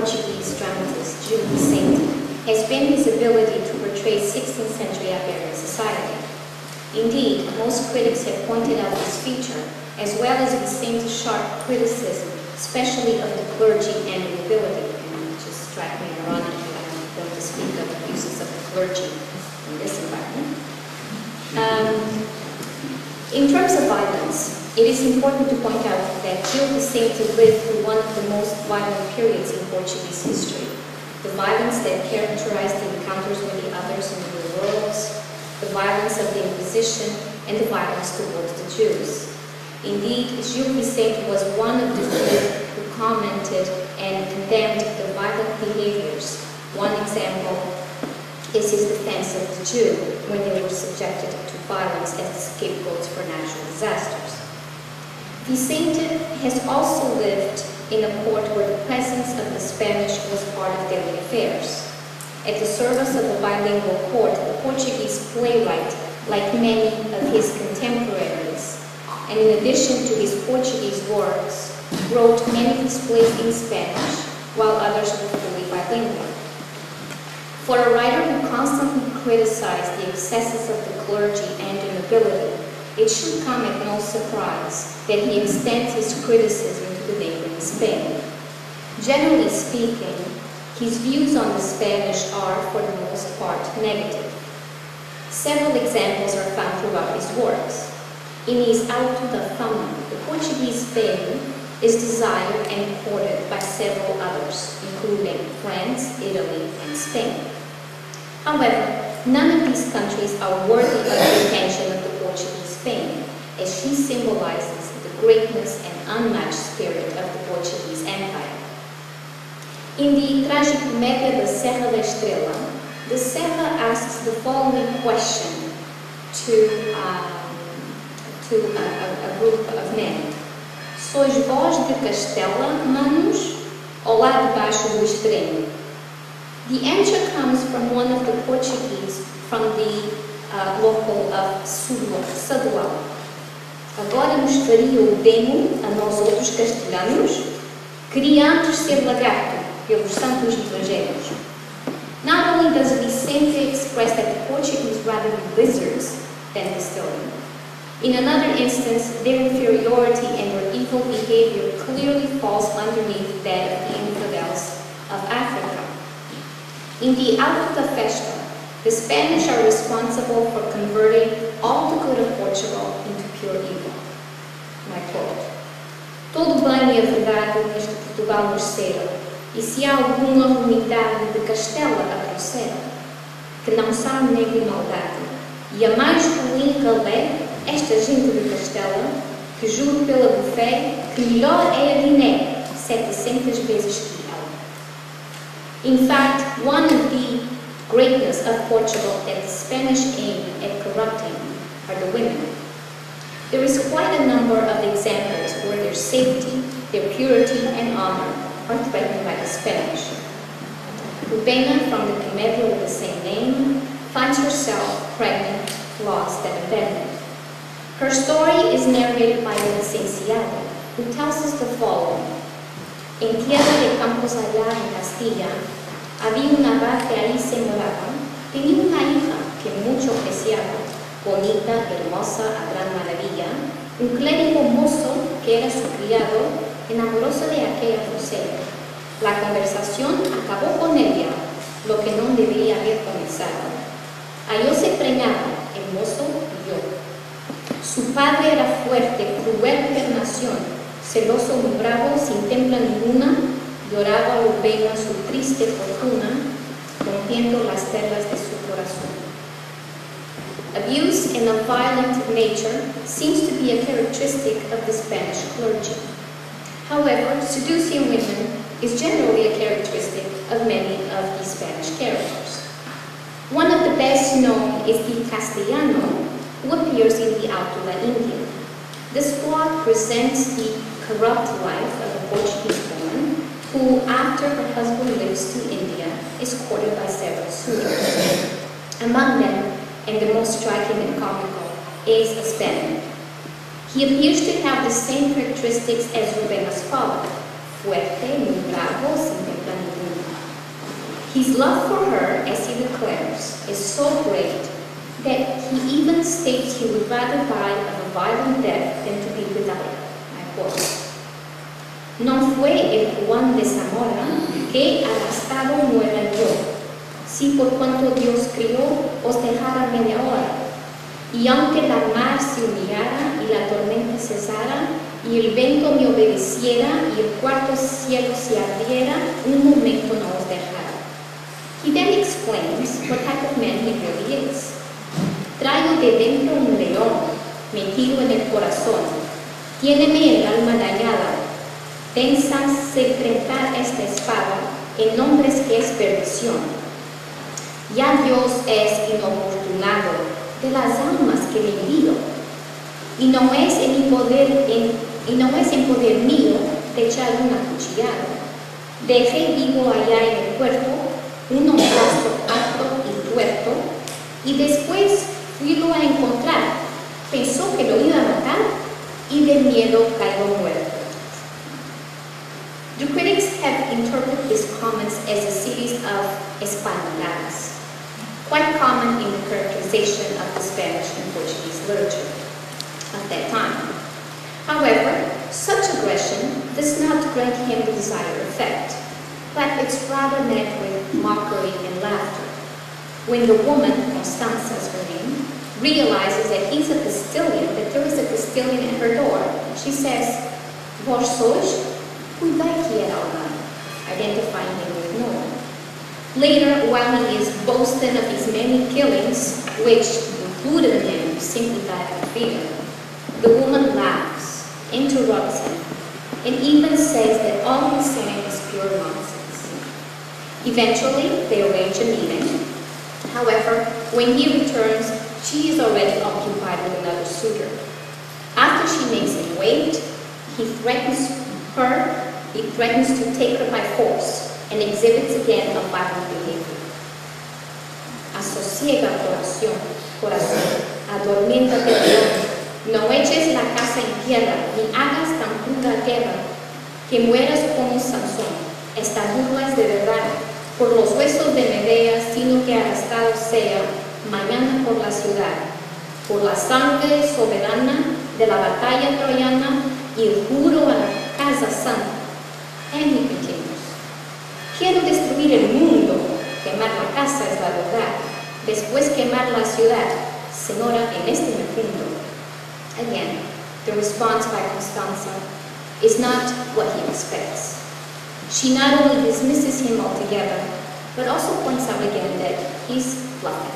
Portuguese dramatist Gil Vicente has been his ability to portray 16th century Iberian society. Indeed, most critics have pointed out this feature, as well as Vicente's sharp criticism, especially of the clergy and the nobility. And it just struck me ironically, I'm going to speak of abuses of the clergy in this environment. In terms of violence, it is important to point out that Gil Vicente lived through one of the most violent periods in Portuguese history. The violence that characterized the encounters with the others in the real worlds, the violence of the Inquisition, and the violence towards the Jews. Indeed, Gil Vicente was one of the few who commented and condemned the violent behaviors. One example is his defense of the Jew when they were subjected to violence as scapegoats for natural disasters. Vicente has also lived in a court where the presence of the Spanish was part of daily affairs. At the service of the bilingual court, the Portuguese playwright, like many of his contemporaries, and in addition to his Portuguese works, wrote many of his plays in Spanish, while others were fully bilingual. For a writer who constantly criticized the excesses of the clergy and the nobility, it should come at no surprise that he extends his criticism to the neighboring Spain. Generally speaking, his views on the Spanish are, for the most part, negative. Several examples are found throughout his works. In his Auto da Fama, the Portuguese Spain is desired and courted by several others, including France, Italy, and Spain. However, none of these countries are worthy of the attention of the Portuguese Spain, as she symbolizes the greatness and unmatched spirit of the Portuguese Empire. In the Tragicomédia da Serra da Estrela, the Serra asks the following question to a group of men. Sois vós de Castela, manos, ou lá debaixo do extremo? The answer comes from one of the Portuguese from the local of Sadoal. Agora nos faria o demo a nós outros castelhanos? Queria antes ser lagarto pelos santos evangelhos. Not only does Vicente express that the Portuguese rather be lizards than Castilian, in another instance, their inferiority and their evil behavior clearly falls underneath that of the infidels of Africa. In the Auto da Festa, the Spanish are responsible for converting all the good of Portugal into pure evil. And I quote, todo bem e a verdade neste Portugal nos cera, e se há alguma ruindade de Castela a trouxera, que não sabe negro e maldade, e a mais ruim galé, esta gente de Castela, que juro pela bufé, que melhor é a Guiné, 700 vezes que ela. In fact, one of the greatness of Portugal that the Spanish aim at corrupting are the women. There is quite a number of examples where their safety, their purity, and honor are threatened by the Spanish. Rubena, from the Comédia with the same name, finds herself pregnant, lost, and abandoned. Her story is narrated by the licenciado, who tells us the following. En tierra de campos allá en Castilla, había un abad que ahí se moraba, tenía una hija que mucho preciaba, bonita, hermosa, a gran maravilla, un clérigo mozo que era su criado, enamoróse de aquella doncella. La conversación acabó con ella, lo que no debería haber comenzado. Hallóse preñada, el mozo huyó. Su padre era fuerte, cruel per nación, celoso y bravo, sin templa ninguna, lloraba Rubena su triste fortuna, rompiendo las perlas de su corazón. Abuse and a violent nature seems to be a characteristic of the Spanish clergy. However, seducing women is generally a characteristic of many of the Spanish characters. One of the best known is the Castellano, who appears in the Auto da India. This plot presents the corrupt life of a Portuguese woman who, after her husband leaves to India, is courted by several suitors. Among them, and the most striking and comical, is a Spaniard. He appears to have the same characteristics as Rubena's father, fuerte, muy bravo, sin templa His love for her, as he declares, is so great that he even states he would rather die of a violent death than to be without her. I quote, "No fue el Juan de Zamora que arrastrado muera yo, si por cuanto Dios crió os dejara media hora. Y aunque la mar se humillara y la tormenta cesara, y el viento me obedeciera y el cuarto cielo se abriera, un momento no os dejara." He then explains what type of man he really is. "Traigo de dentro un león, metido en el corazón. Tiéneme el alma dañada. Pensas secretar esta espada en nombres que es perdición. Ya Dios es inoportunado de las almas que le envío, y no es en poder mío de echar una cuchillada. Dejé vivo allá en el puerto un rostro alto y tuerto, y después fuilo a encontrar. Pensó que lo iba a matar, y de miedo cayó muerto." The critics have interpreted his comments as a series of españoladas, quite common in the characterization of the Spanish and Portuguese literature of that time. However, such aggression does not grant him the desired effect, but it's rather met with mockery and laughter. When the woman, Constanza's her name, realizes that he's a Castilian, that there is a Castilian at her door, she says, "Vos sois? Cuidai que era alguém," identifying him with no one. Later, while he is boasting of his many killings, which included him simply died of fear, the woman laughs, interrupts him, and even says that all he's saying is pure nonsense. Eventually, they arrange a meeting. However, when he returns, she is already occupied with another suitor. After she makes him wait, he threatens to take her by force, and exhibits again a violent behavior. "Asosiega corazón, adormiéntate león, no eches la casa en tierra, ni hagas tan cruda guerra, que mueras como Sansón. Esta burla es de verdad, por los huesos de Medea, sino que arrastrado sea mañana por la ciudad, por la sangre soberana de la batalla troyana, y juro a la casa santa." And he continues, "Quiero destruir el mundo, quemar la casa es la verdad, después quemar la ciudad, señora, en este me fundo." Again, the response by Constanza is not what he expects. She not only dismisses him altogether, but also points out again that he's bluffing.